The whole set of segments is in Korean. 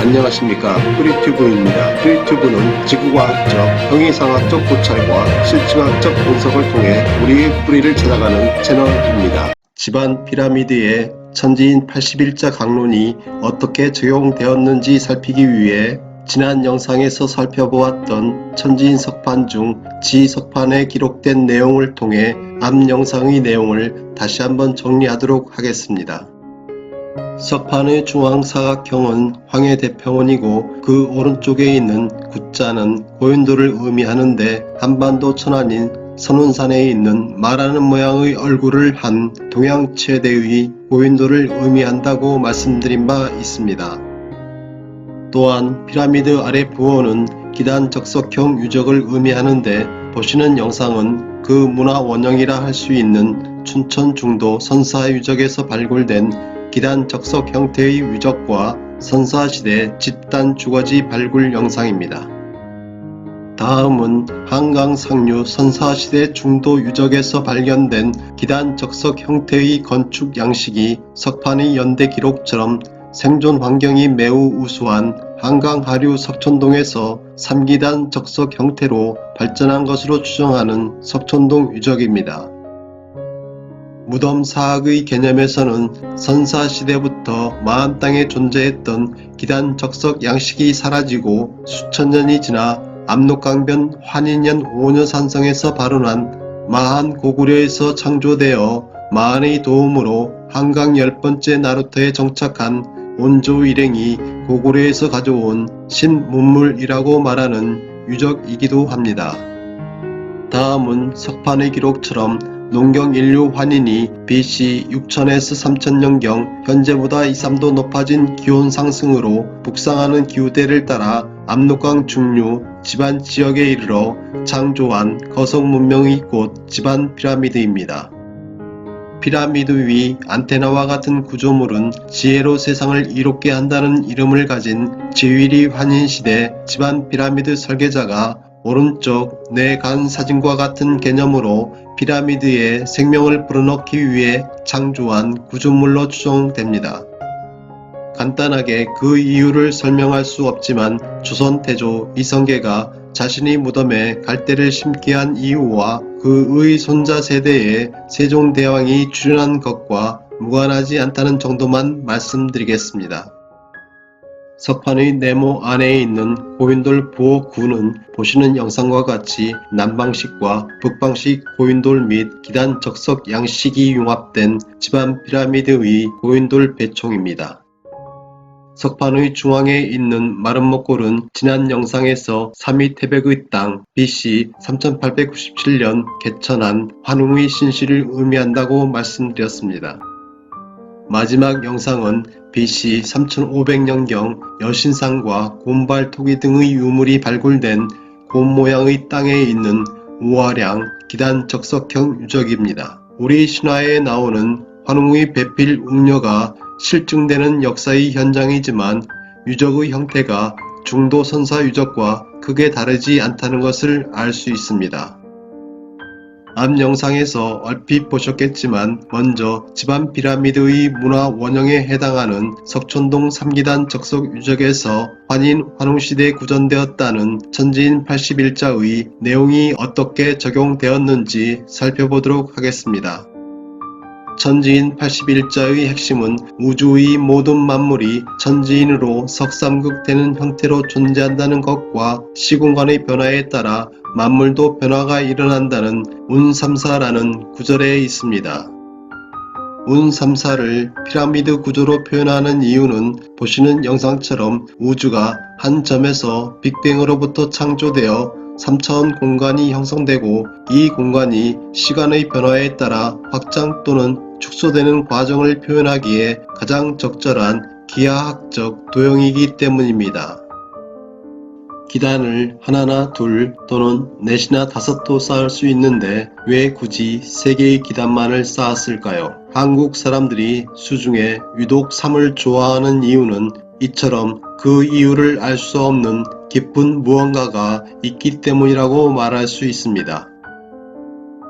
안녕하십니까. 뿌리튜브입니다. 뿌리튜브는 지구과학적, 형이상학적 고찰과 실증학적 분석을 통해 우리의 뿌리를 찾아가는 채널입니다. 집안 피라미드의 천지인 81자 강론이 어떻게 적용되었는지 살피기 위해 지난 영상에서 살펴보았던 천지인 석판 중 지석판에 기록된 내용을 통해 앞 영상의 내용을 다시 한번 정리하도록 하겠습니다. 석판의 중앙사각형은 황해대평원이고 그 오른쪽에 있는 구자는 고인돌을 의미하는데 한반도 천안인 선운산에 있는 말하는 모양의 얼굴을 한 동양 최대의 고인돌을 의미한다고 말씀드린 바 있습니다. 또한 피라미드 아래 부호는 기단 적석형 유적을 의미하는데 보시는 영상은 그 문화 원형이라 할 수 있는 춘천 중도 선사 유적에서 발굴된 기단 적석 형태의 유적과 선사시대 집단 주거지 발굴 영상입니다. 다음은 한강 상류 선사시대 중도 유적에서 발견된 기단 적석 형태의 건축 양식이 석판의 연대 기록처럼 생존 환경이 매우 우수한 한강 하류 석촌동에서 3기단 적석 형태로 발전한 것으로 추정하는 석촌동 유적입니다. 무덤 사학의 개념에서는 선사시대부터 마한 땅에 존재했던 기단 적석 양식이 사라지고 수천 년이 지나 압록강변 환인년 오녀산성에서 발원한 마한 고구려에서 창조되어 마한의 도움으로 한강 10번째 나루터에 정착한 온조 일행이 고구려에서 가져온 신문물이라고 말하는 유적이기도 합니다. 다음은 석판의 기록처럼 농경 인류 환인이 BC 6000에서 3000년경 현재보다 2~3도 높아진 기온 상승으로 북상하는 기후대를 따라 압록강 중류 집안 지역에 이르러 창조한 거석 문명의 꽃 집안 피라미드입니다. 피라미드 위 안테나와 같은 구조물은 지혜로 세상을 이롭게 한다는 이름을 가진 지위리 환인시대 집안 피라미드 설계자가 오른쪽 뇌간 사진과 같은 개념으로 피라미드에 생명을 불어넣기 위해 창조한 구조물로 추정됩니다. 간단하게 그 이유를 설명할 수 없지만 조선 태조 이성계가 자신의 무덤에 갈대를 심게 한 이유와 그의 손자 세대에 세종대왕이 출연한 것과 무관하지 않다는 정도만 말씀드리겠습니다. 석판의 네모 안에 있는 고인돌 부호 9는 보시는 영상과 같이 남방식과 북방식 고인돌 및 기단 적석 양식이 융합된 집안 피라미드의 고인돌 배총입니다. 석판의 중앙에 있는 마른 목골은 지난 영상에서 삼위 태백의 땅 BC 3897년 개천한 환웅의 신실을 의미한다고 말씀드렸습니다. 마지막 영상은 BC 3500년경 여신상과 곰발 토기 등의 유물이 발굴된 곰 모양의 땅에 있는 우화량 기단 적석형 유적입니다. 우리 신화에 나오는 환웅의 배필 웅녀가 실증되는 역사의 현장이지만 유적의 형태가 중도 선사 유적과 크게 다르지 않다는 것을 알 수 있습니다. 앞 영상에서 얼핏 보셨겠지만 먼저 집안 피라미드의 문화 원형에 해당하는 석촌동 3기단 적석 유적에서 환인 환웅시대에 구전되었다는 천지인 81자의 내용이 어떻게 적용되었는지 살펴보도록 하겠습니다. 천지인 81자의 핵심은 우주의 모든 만물이 천지인으로 석삼극되는 형태로 존재한다는 것과 시공간의 변화에 따라 만물도 변화가 일어난다는 운삼사라는 구절에 있습니다. 운삼사를 피라미드 구조로 표현하는 이유는 보시는 영상처럼 우주가 한 점에서 빅뱅으로부터 창조되어 3차원 공간이 형성되고 이 공간이 시간의 변화에 따라 확장 또는 축소되는 과정을 표현하기에 가장 적절한 기하학적 도형이기 때문입니다. 기단을 하나나 둘 또는 넷이나 다섯도 쌓을 수 있는데 왜 굳이 3개의 기단만을 쌓았을까요? 한국 사람들이 수중에 유독 3을 좋아하는 이유는 이처럼 그 이유를 알 수 없는 깊은 무언가가 있기 때문이라고 말할 수 있습니다.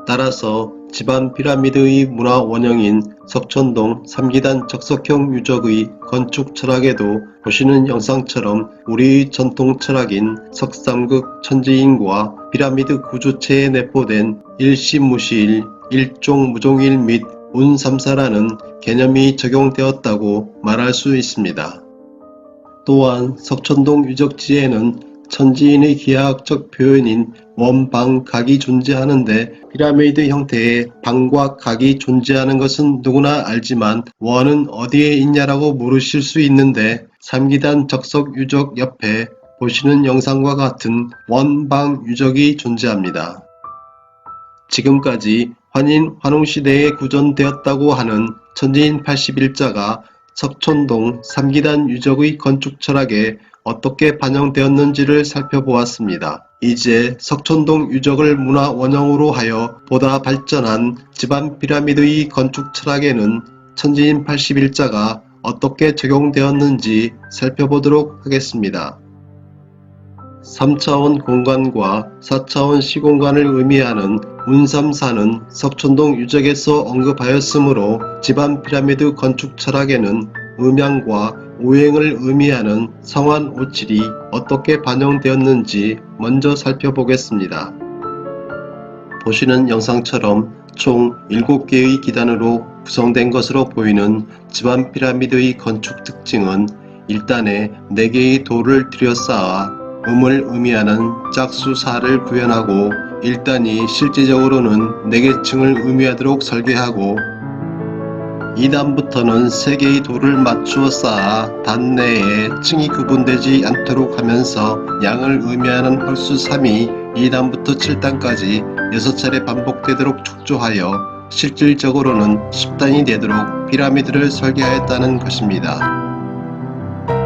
따라서 집안 피라미드의 문화 원형인 석촌동 3기단 적석형 유적의 건축 철학에도 보시는 영상처럼 우리의 전통 철학인 석삼극 천지인과 피라미드 구조체에 내포된 일시무시일, 일종무종일 및 운삼사라는 개념이 적용되었다고 말할 수 있습니다. 또한 석촌동 유적지에는 천지인의 기하학적 표현인 원방각이 존재하는데 피라미드 형태의 방과 각이 존재하는 것은 누구나 알지만 원은 어디에 있냐라고 물으실 수 있는데 3기단 적석 유적 옆에 보시는 영상과 같은 원방 유적이 존재합니다. 지금까지 환인 환웅시대에 구전되었다고 하는 천지인 81자가 석촌동 3기단 유적의 건축 철학에 어떻게 반영되었는지를 살펴보았습니다. 이제 석촌동 유적을 문화 원형으로 하여 보다 발전한 집안 피라미드의 건축 철학에는 천지인 81자가 어떻게 적용되었는지 살펴보도록 하겠습니다. 3차원 공간과 4차원 시공간을 의미하는 운삼사는 석촌동 유적에서 언급하였으므로 집안 피라미드 건축 철학에는 음양과 오행을 의미하는 성환 오칠이 어떻게 반영되었는지 먼저 살펴보겠습니다. 보시는 영상처럼 총 7개의 기단으로 구성된 것으로 보이는 집안 피라미드의 건축 특징은 1단에 4개의 돌을 들여쌓아 음을 의미하는 짝수사를 구현하고 1단이 실제적으로는 4개 층을 의미하도록 설계하고 2단부터는 3개의 돌을 맞추어 쌓아 단 내에 층이 구분되지 않도록 하면서 양을 의미하는 홀수 3이 2단부터 7단까지 6차례 반복되도록 축조하여 실질적으로는 10단이 되도록 피라미드를 설계하였다는 것입니다.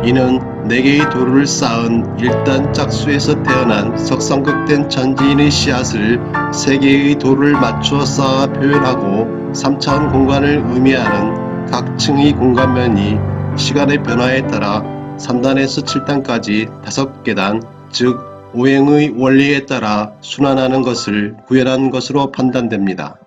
이는 4개의 돌을 쌓은 1단 짝수에서 태어난 석성극된 천지인의 씨앗을 3개의 돌을 맞추어 쌓아 표현하고 3차원 공간을 의미하는 각 층의 공간면이 시간의 변화에 따라 3단에서 7단까지 5계단, 즉 오행의 원리에 따라 순환하는 것을 구현한 것으로 판단됩니다.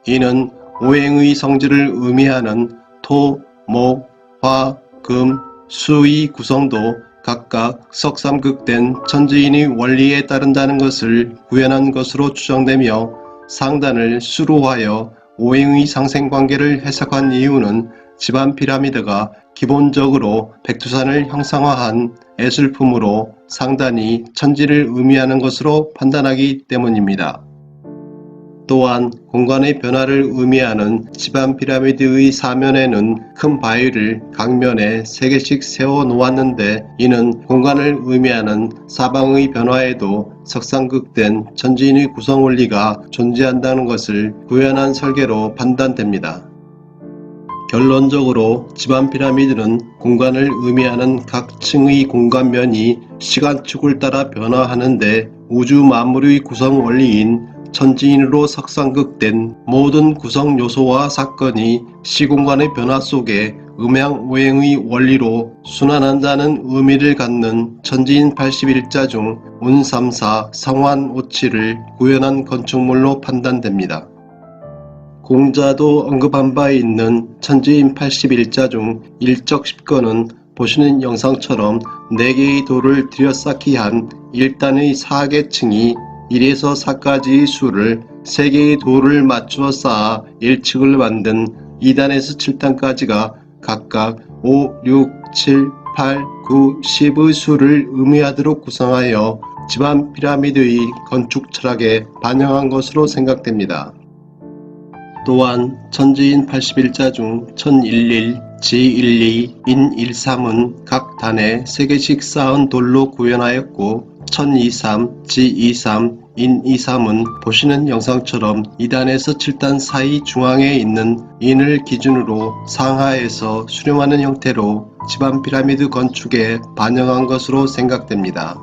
이는 오행의 성질을 의미하는 토, 목, 화, 금, 수의 구성도 각각 석삼극된 천지인의 원리에 따른다는 것을 구현한 것으로 추정되며 상단을 수로 하여 오행의 상생관계를 해석한 이유는 집안 피라미드가 기본적으로 백두산을 형상화한 예술품으로 상단이 천지를 의미하는 것으로 판단하기 때문입니다. 또한 공간의 변화를 의미하는 집안 피라미드의 사면에는 큰 바위를 각면에 3개씩 세워 놓았는데 이는 공간을 의미하는 사방의 변화에도 석상극된 천지인의 구성 원리가 존재한다는 것을 구현한 설계로 판단됩니다. 결론적으로 집안 피라미드는 공간을 의미하는 각 층의 공간면이 시간축을 따라 변화하는데 우주 만물의 구성 원리인 천지인으로 석상극된 모든 구성 요소와 사건이 시공간의 변화 속에 음양오행의 원리로 순환한다는 의미를 갖는 천지인 81자 중 운삼사 성환오칠을 구현한 건축물로 판단됩니다. 공자도 언급한 바 있는 천지인 81자 중 일적 10건은 보시는 영상처럼 4개의 돌을 들여쌓기 한 1단의 4개 층이 1에서 4까지의 수를 3개의 돌을 맞추어 쌓아 1층을 만든 2단에서 7단까지가 각각 5, 6, 7, 8, 9, 10의 수를 의미하도록 구성하여 집안 피라미드의 건축 철학에 반영한 것으로 생각됩니다. 또한 천지인 81자 중 천일일, 지일이, 인일삼은 각 단에 3개씩 쌓은 돌로 구현하였고 천이삼, 지이삼, 인이삼은 보시는 영상처럼 2단에서 7단 사이 중앙에 있는 인을 기준으로 상하에서 수렴하는 형태로 집안 피라미드 건축에 반영한 것으로 생각됩니다.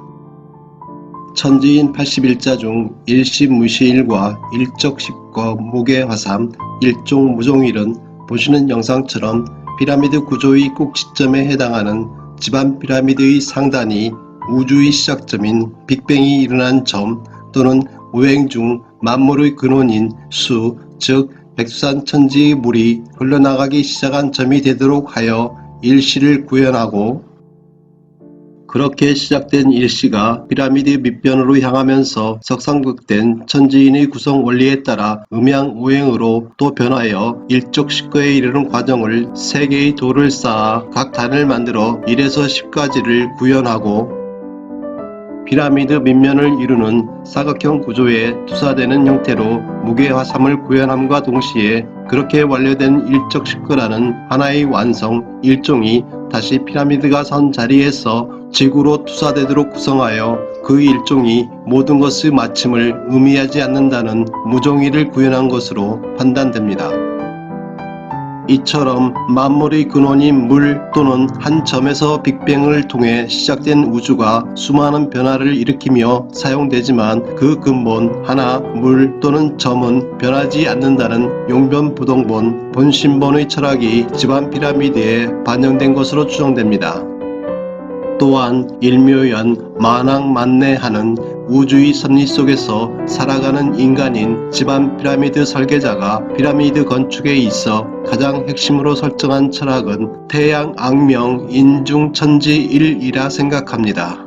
천지인 81자 중 일시무시일과 일적 10거 무게화삼, 일종무종일은 보시는 영상처럼 피라미드 구조의 꼭 지점에 해당하는 집안 피라미드의 상단이 우주의 시작점인 빅뱅이 일어난 점 또는 오행 중 만물의 근원인 수, 즉 백두산 천지의 물이 흘러나가기 시작한 점이 되도록 하여 일시를 구현하고, 그렇게 시작된 일시가 피라미드 밑변으로 향하면서 석상극된 천지인의 구성 원리에 따라 음양오행으로 또 변하여 일족십거에 이르는 과정을 3개의 돌을 쌓아 각 단을 만들어 1에서 10까지를 구현하고, 피라미드 밑면을 이루는 사각형 구조에 투사되는 형태로 무게화삼을 구현함과 동시에 그렇게 완료된 일적십거라는 하나의 완성 일종이 다시 피라미드가 선 자리에서 지구로 투사되도록 구성하여 그 일종이 모든 것의 마침을 의미하지 않는다는 무종의를 구현한 것으로 판단됩니다. 이처럼 만물의 근원인 물 또는 한 점에서 빅뱅을 통해 시작된 우주가 수많은 변화를 일으키며 사용되지만 그 근본 하나 물 또는 점은 변하지 않는다는 용변부동본 본신본의 철학이 집안 피라미드에 반영된 것으로 추정됩니다. 또한 일묘연 만왕만내하는 우주의 섭리 속에서 살아가는 인간인 집안 피라미드 설계자가 피라미드 건축에 있어 가장 핵심으로 설정한 철학은 태양 악명 인중천지일이라 생각합니다.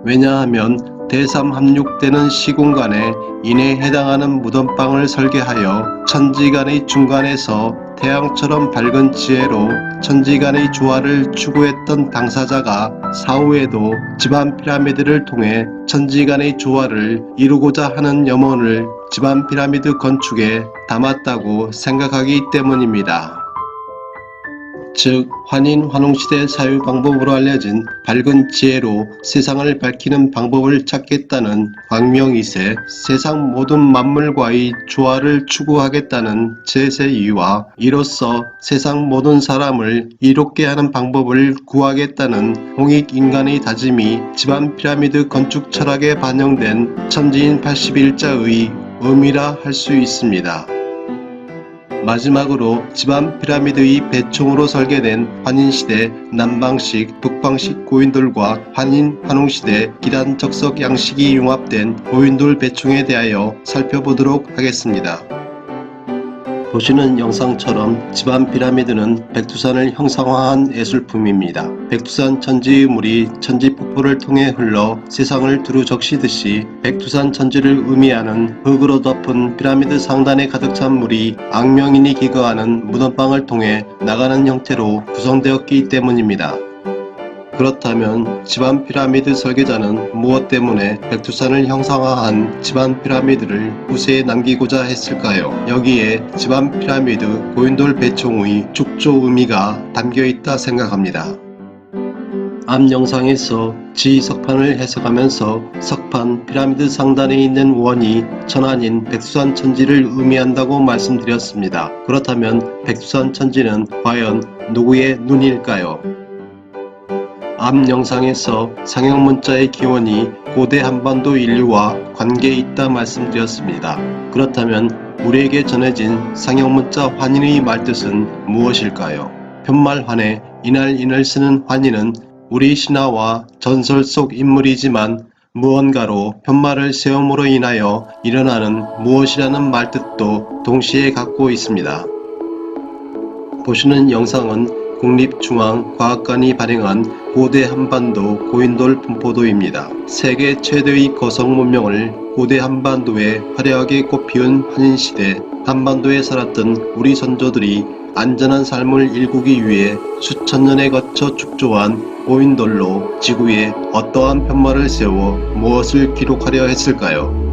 왜냐하면 대삼합육되는 시공간에 인에 해당하는 무덤방을 설계하여 천지간의 중간에서 태양처럼 밝은 지혜로 천지간의 조화를 추구했던 당사자가 사후에도 집안 피라미드를 통해 천지간의 조화를 이루고자 하는 염원을 집안 피라미드 건축에 담았다고 생각하기 때문입니다. 즉 환인 환웅시대 사유 방법으로 알려진 밝은 지혜로 세상을 밝히는 방법을 찾겠다는 광명이세 세상 모든 만물과의 조화를 추구하겠다는 제세이와 이로써 세상 모든 사람을 이롭게 하는 방법을 구하겠다는 홍익인간의 다짐이 집안 피라미드 건축 철학에 반영된 천지인 81자의 의미라 할 수 있습니다. 마지막으로 집안 피라미드의 배총으로 설계된 환인시대 남방식 북방식 고인돌과 환인 환웅시대 기란 적석 양식이 융합된 고인돌 배총에 대하여 살펴보도록 하겠습니다. 보시는 영상처럼 집안 피라미드는 백두산을 형상화한 예술품입니다. 백두산 천지의 물이 천지폭포를 통해 흘러 세상을 두루 적시듯이 백두산 천지를 의미하는 흙으로 덮은 피라미드 상단에 가득 찬 물이 악명인이 기거하는 무덤방을 통해 나가는 형태로 구성되었기 때문입니다. 그렇다면 집안 피라미드 설계자는 무엇 때문에 백두산을 형상화한 집안 피라미드를 후세에 남기고자 했을까요? 여기에 집안 피라미드 고인돌 배총의 축조 의미가 담겨있다 생각합니다. 앞 영상에서 지석판을 해석하면서 석판 피라미드 상단에 있는 원이 천안인 백두산 천지를 의미한다고 말씀드렸습니다. 그렇다면 백두산 천지는 과연 누구의 눈일까요? 앞 영상에서 상형문자의 기원이 고대 한반도 인류와 관계에 있다 말씀드렸습니다. 그렇다면 우리에게 전해진 상형문자 환인의 말뜻은 무엇일까요? 편말환에 이날인을 쓰는 환인은 우리 신화와 전설 속 인물이지만 무언가로 편말을 세움으로 인하여 일어나는 무엇이라는 말뜻도 동시에 갖고 있습니다. 보시는 영상은 국립중앙과학관이 발행한 고대 한반도 고인돌 분포도입니다. 세계 최대의 거성 문명을 고대 한반도에 화려하게 꽃피운 환인시대, 한반도에 살았던 우리 선조들이 안전한 삶을 일구기 위해 수천 년에 거쳐 축조한 고인돌로 지구에 어떠한 편말을 세워 무엇을 기록하려 했을까요?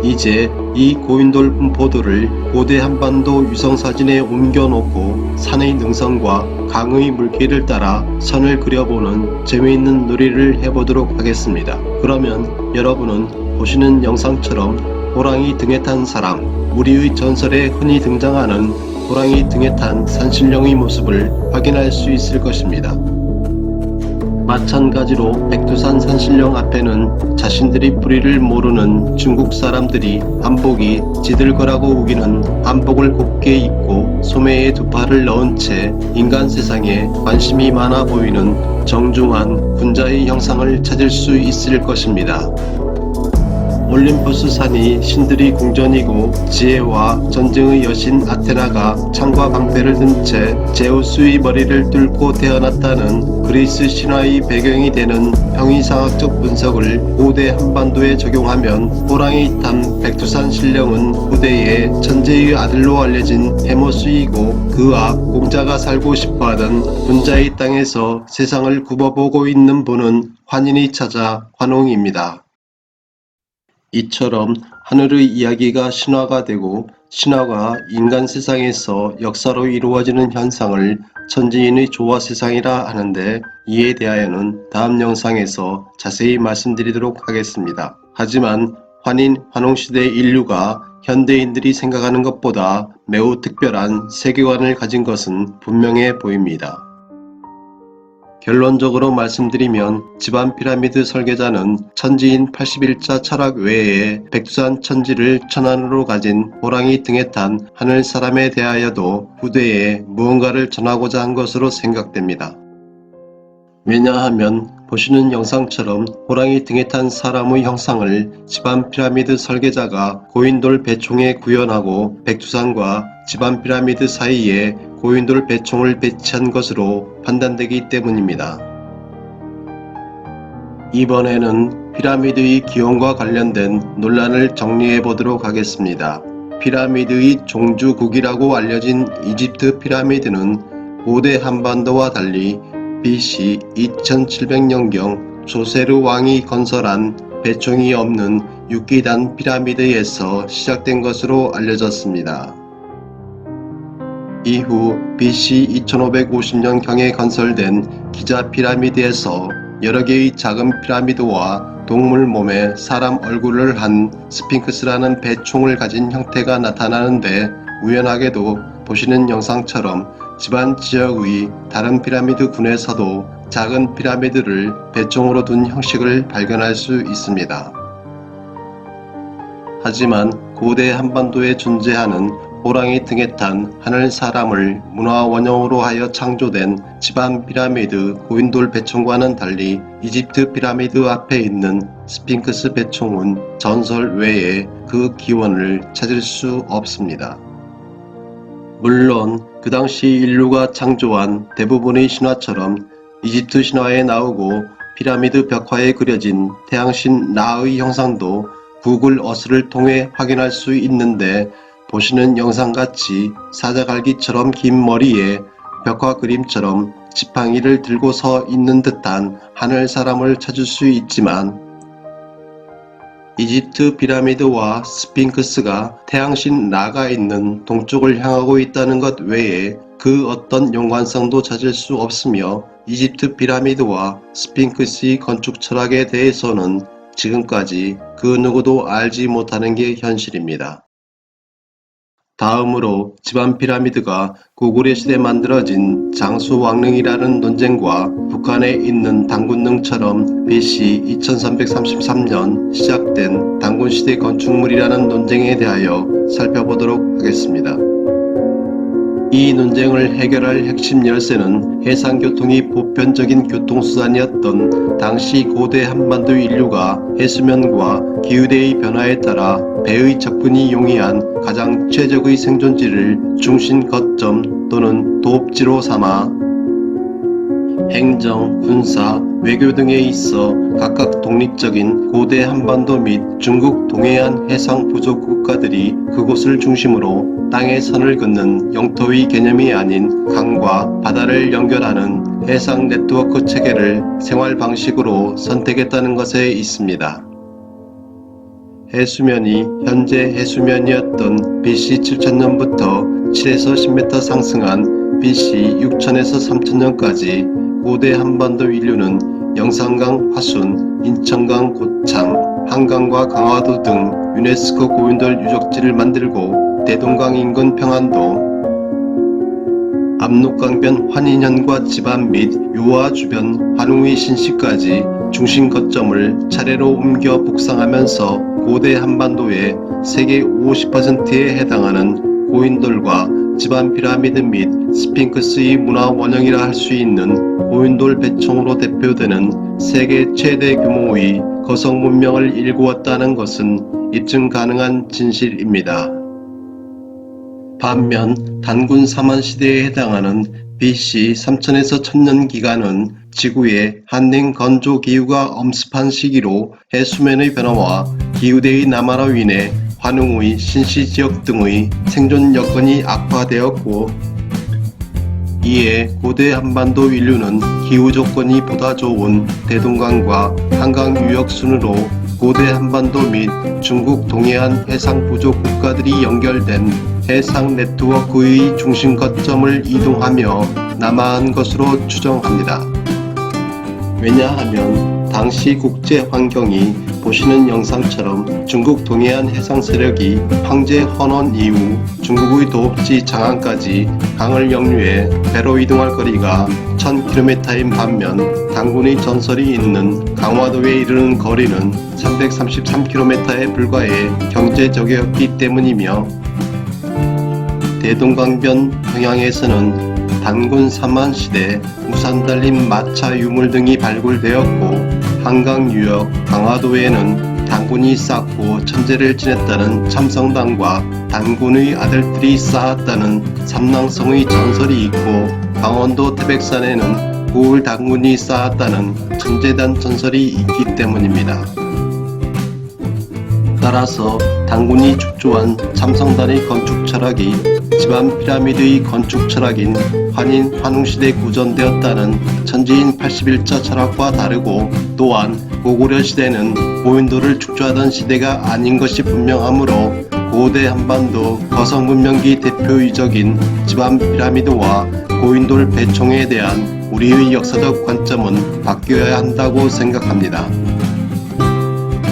이제 이 고인돌 분포도를 고대 한반도 위성사진에 옮겨놓고 산의 능선과 강의 물길을 따라 선을 그려보는 재미있는 놀이를 해보도록 하겠습니다. 그러면 여러분은 보시는 영상처럼 호랑이 등에 탄 사람, 우리의 전설에 흔히 등장하는 호랑이 등에 탄 산신령의 모습을 확인할 수 있을 것입니다. 마찬가지로 백두산 산신령 앞에는 자신들이 뿌리를 모르는 중국 사람들이 한복이 지들 거라고 우기는 한복을 곱게 입고 소매에 두 팔을 넣은 채 인간 세상에 관심이 많아 보이는 정중한 군자의 형상을 찾을 수 있을 것입니다. 올림푸스 산이 신들이 궁전이고 지혜와 전쟁의 여신 아테나가 창과 방패를 든 채 제우스의 머리를 뚫고 태어났다는 그리스 신화의 배경이 되는 형이상학적 분석을 고대 한반도에 적용하면 호랑이 탄 백두산 신령은 후대의 천재의 아들로 알려진 헤모스이고 그 앞 공자가 살고 싶어하던 분자의 땅에서 세상을 굽어보고 있는 분은 환인이 찾아 환웅입니다. 이처럼 하늘의 이야기가 신화가 되고 신화가 인간 세상에서 역사로 이루어지는 현상을 천지인의 조화 세상이라 하는데, 이에 대하여는 다음 영상에서 자세히 말씀드리도록 하겠습니다. 하지만 환인 환웅시대 인류가 현대인들이 생각하는 것보다 매우 특별한 세계관을 가진 것은 분명해 보입니다. 결론적으로 말씀드리면 집안 피라미드 설계자는 천지인 81자 철학 외에 백두산 천지를 천안으로 가진 호랑이 등에 탄 하늘 사람에 대하여도 후대에 무언가를 전하고자 한 것으로 생각됩니다. 왜냐하면 보시는 영상처럼 호랑이 등에 탄 사람의 형상을 집안 피라미드 설계자가 고인돌 배총에 구현하고 백두산과 집안 피라미드 사이에 고인돌 배총을 배치한 것으로 판단되기 때문입니다. 이번에는 피라미드의 기원과 관련된 논란을 정리해 보도록 하겠습니다. 피라미드의 종주국이라고 알려진 이집트 피라미드는 고대 한반도와 달리 BC 2700년경 조세르 왕이 건설한 배총이 없는 육기단 피라미드에서 시작된 것으로 알려졌습니다. 이후 BC 2550년경에 건설된 기자 피라미드에서 여러 개의 작은 피라미드와 동물 몸에 사람 얼굴을 한 스핑크스라는 배총을 가진 형태가 나타나는데, 우연하게도 보시는 영상처럼 집안 지역의 다른 피라미드 군에서도 작은 피라미드를 배총으로 둔 형식을 발견할 수 있습니다. 하지만 고대 한반도에 존재하는 호랑이 등에 탄 하늘 사람을 문화 원형으로 하여 창조된 집안 피라미드 고인돌 배총과는 달리 이집트 피라미드 앞에 있는 스핑크스 배총은 전설 외에 그 기원을 찾을 수 없습니다. 물론 그 당시 인류가 창조한 대부분의 신화처럼 이집트 신화에 나오고 피라미드 벽화에 그려진 태양신 라의 형상도 구글 어스를 통해 확인할 수 있는데, 보시는 영상같이 사자갈기처럼 긴 머리에 벽화 그림처럼 지팡이를 들고 서 있는 듯한 하늘 사람을 찾을 수 있지만, 이집트 피라미드와 스핑크스가 태양신 라가 있는 동쪽을 향하고 있다는 것 외에 그 어떤 연관성도 찾을 수 없으며, 이집트 피라미드와 스핑크스의 건축 철학에 대해서는 지금까지 그 누구도 알지 못하는 게 현실입니다. 다음으로 집안 피라미드가 고구려 시대에 만들어진 장수왕릉이라는 논쟁과 북한에 있는 당군릉처럼 BC 2333년 시작된 당군시대 건축물이라는 논쟁에 대하여 살펴보도록 하겠습니다. 이 논쟁을 해결할 핵심 열쇠는 해상교통이 보편적인 교통수단이었던 당시 고대 한반도 인류가 해수면과 기후대의 변화에 따라 배의 접근이 용이한 가장 최적의 생존지를 중심 거점 또는 도읍지로 삼아 행정, 군사, 외교 등에 있어 각각 독립적인 고대 한반도 및 중국 동해안 해상 부족 국가들이 그곳을 중심으로 땅의 선을 긋는 영토의 개념이 아닌 강과 바다를 연결하는 해상 네트워크 체계를 생활 방식으로 선택했다는 것에 있습니다. 해수면이 현재 해수면이었던 BC 7000년부터 7에서 10m 상승한 BC 6000에서 3000년까지 고대 한반도 인류는 영산강 화순, 인천강 고창, 한강과 강화도 등 유네스코 고인돌 유적지를 만들고 대동강 인근 평안도, 압록강변 환인현과 집안 및 요하 주변 환웅의 신시까지 중심 거점을 차례로 옮겨 북상하면서 고대 한반도의 세계 50%에 해당하는 고인돌과 지반 피라미드 및 스핑크스의 문화 원형이라 할 수 있는 고인돌 배총으로 대표되는 세계 최대 규모의 거성 문명을 일구었다는 것은 입증 가능한 진실입니다. 반면 단군 사만 시대에 해당하는 BC 3000에서 1000년 기간은 지구의 한냉 건조 기후가 엄습한 시기로 해수면의 변화와 기후대의 남하로 인해 환웅의 신시지역 등의 생존 여건이 악화되었고, 이에 고대 한반도 인류는 기후 조건이 보다 좋은 대동강과 한강 유역 순으로 고대 한반도 및 중국 동해안 해상 부족 국가들이 연결된 해상 네트워크의 중심 거점을 이동하며 남하한 것으로 추정합니다. 왜냐하면 당시 국제 환경이 보시는 영상처럼 중국 동해안 해상 세력이 황제 헌원 이후 중국의 도읍지 장안까지 강을 역류해 배로 이동할 거리가 1000km인 반면 단군의 전설이 있는 강화도에 이르는 거리는 333km에 불과해 경제적이었기 때문이며, 대동강변 평양에서는 단군 사만 시대 우산 달린 마차 유물 등이 발굴되었고, 한강 유역 강화도에는 단군이 쌓고 천재를 지냈다는 참성당과 단군의 아들들이 쌓았다는 삼랑성의 전설이 있고, 강원도 태백산에는 고을 단군이 쌓았다는 천재단 전설이 있기 때문입니다. 따라서 단군이 축조한 참성단의 건축 철학이 지반 피라미드의 건축 철학인 환인 환웅시대에 구전되었다는 천지인 81자 철학과 다르고, 또한 고구려 시대는 고인돌을 축조하던 시대가 아닌 것이 분명하므로 고대 한반도 거성 문명기 대표의적인 지반 피라미드와 고인돌 배총에 대한 우리의 역사적 관점은 바뀌어야 한다고 생각합니다.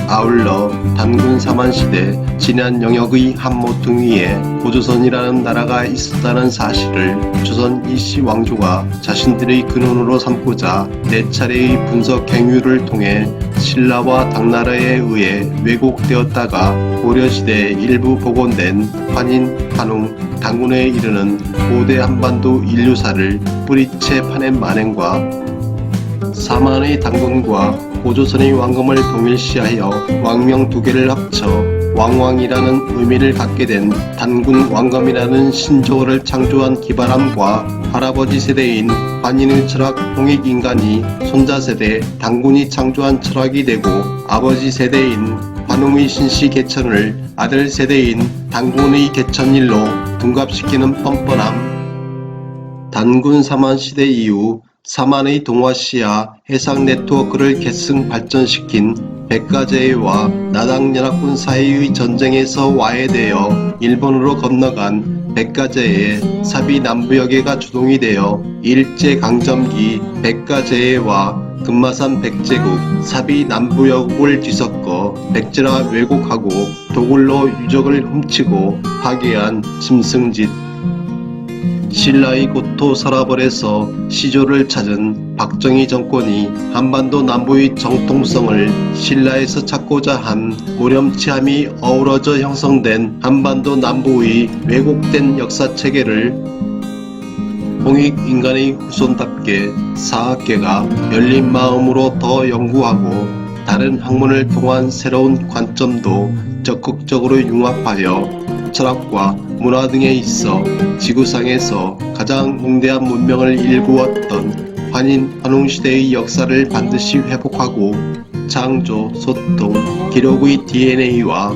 아울러 단군 사만시대 진안 영역의 한 모퉁이에 고조선이라는 나라가 있었다는 사실을 조선 이씨 왕조가 자신들의 근원으로 삼고자 4차례의 분석 행위를 통해 신라와 당나라에 의해 왜곡되었다가 고려시대에 일부 복원된 환인, 환웅, 단군에 이르는 고대 한반도 인류사를 뿌리채 파낸 만행과 사만의 단군과 고조선의 왕검을 동일시하여 왕명 2개를 합쳐 왕왕이라는 의미를 갖게 된 단군 왕검이라는 신조어를 창조한 기발함과 할아버지 세대인 환인의 철학 홍익인간이 손자 세대 단군이 창조한 철학이 되고, 아버지 세대인 환웅의 신시 개천을 아들 세대인 단군의 개천일로 둔갑시키는 뻔뻔함. 단군 사만시대 이후 사만의 동아시아 해상 네트워크를 계승 발전시킨 백가제이와 나당연합군 사이의 전쟁에서 와해되어 일본으로 건너간 백가제이의 사비 남부역에가 주동이 되어 일제강점기 백가제이와 금마산 백제국 사비 남부역을 뒤섞어 백제라 왜곡하고 도굴로 유적을 훔치고 파괴한 짐승짓, 신라의 고토 서라벌에서 시조를 찾은 박정희 정권이 한반도 남부의 정통성을 신라에서 찾고자 한 고렴치함이 어우러져 형성된 한반도 남부의 왜곡된 역사체계를 홍익인간의 후손답게 사학계가 열린 마음으로 더 연구하고 다른 학문을 통한 새로운 관점도 적극적으로 융합하여 철학과 문화 등에 있어 지구상에서 가장 웅대한 문명을 일구었던 환인 환웅시대의 역사를 반드시 회복하고 창조, 소통, 기록의 DNA와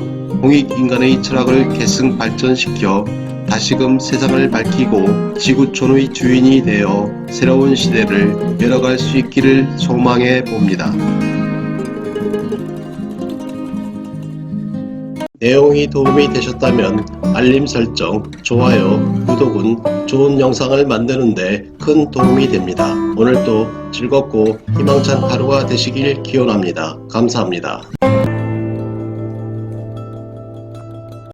홍익인간의 철학을 계승 발전시켜 다시금 세상을 밝히고 지구촌의 주인이 되어 새로운 시대를 열어갈 수 있기를 소망해 봅니다. 내용이 도움이 되셨다면 알림 설정, 좋아요, 구독은 좋은 영상을 만드는데 큰 도움이 됩니다. 오늘도 즐겁고 희망찬 하루가 되시길 기원합니다. 감사합니다.